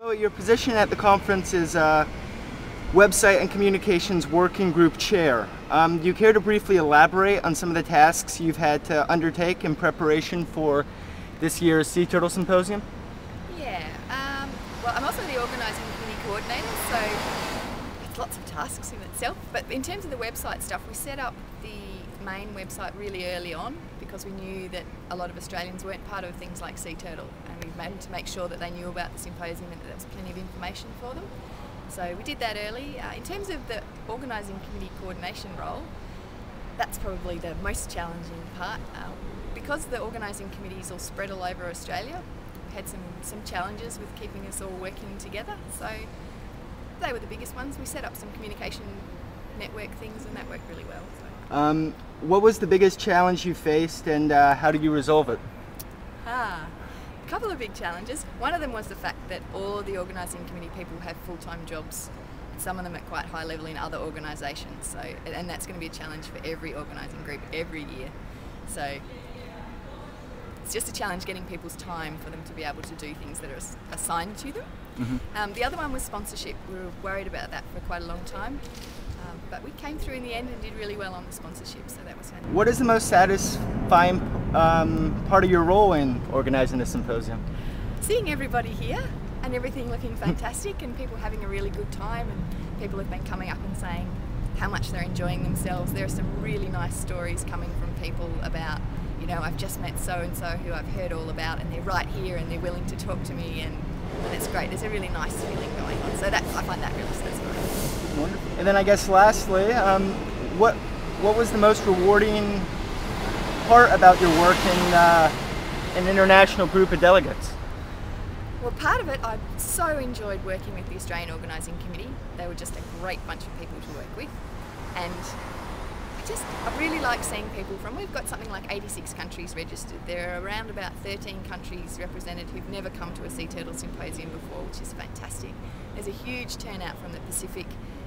So your position at the conference is Website and Communications Working Group Chair. Do you care to briefly elaborate on some of the tasks you've had to undertake in preparation for this year's Sea Turtle Symposium? Yeah, well, I'm also the organising committee coordinator, so it's lots of tasks in itself. But in terms of the website stuff, we set up the main website really early on because we knew that a lot of Australians weren't part of things like Sea Turtle, and we wanted to make sure that they knew about the symposium and that there was plenty of information for them. So we did that early. In terms of the organising committee coordination role, that's probably the most challenging part. Because the organising committee is all spread all over Australia, we had some challenges with keeping us all working together. So they were the biggest ones. We set up some communication network things and that worked really well. So. What was the biggest challenge you faced, and how did you resolve it? A couple of big challenges. One of them was the fact that all of the organising committee people have full-time jobs. Some of them at quite high level in other organisations. So, and that's going to be a challenge for every organising group every year. So it's just a challenge getting people's time for them to be able to do things that are assigned to them. Mm-hmm. The other one was sponsorship. We were worried about that for quite a long time. But we came through in the end and did really well on the sponsorship, so that was fantastic. What is the most satisfying part of your role in organising the symposium? Seeing everybody here and everything looking fantastic and people having a really good time, and people have been coming up and saying how much they're enjoying themselves. There are some really nice stories coming from people about, you know, I've just met so-and-so who I've heard all about and they're right here and they're willing to talk to me, and it's great. There's a really nice feeling going on, so that I find that really satisfying. Wonderful. And then I guess lastly, what was the most rewarding part about your work in an international group of delegates? Well, part of it, I so enjoyed working with the Australian Organising Committee. They were just a great bunch of people to work with, and I really like seeing people from, we've got something like 86 countries registered. There are around about 13 countries represented who've never come to a Sea Turtle Symposium before, which is fantastic. There's a huge turnout from the Pacific,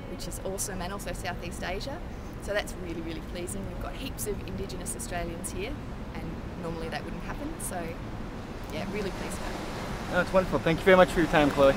which is awesome, and also Southeast Asia. So that's really, really pleasing. We've got heaps of Indigenous Australians here, and normally that wouldn't happen. So yeah, really pleased about it. Oh, it's wonderful. Thank you very much for your time, Chloe.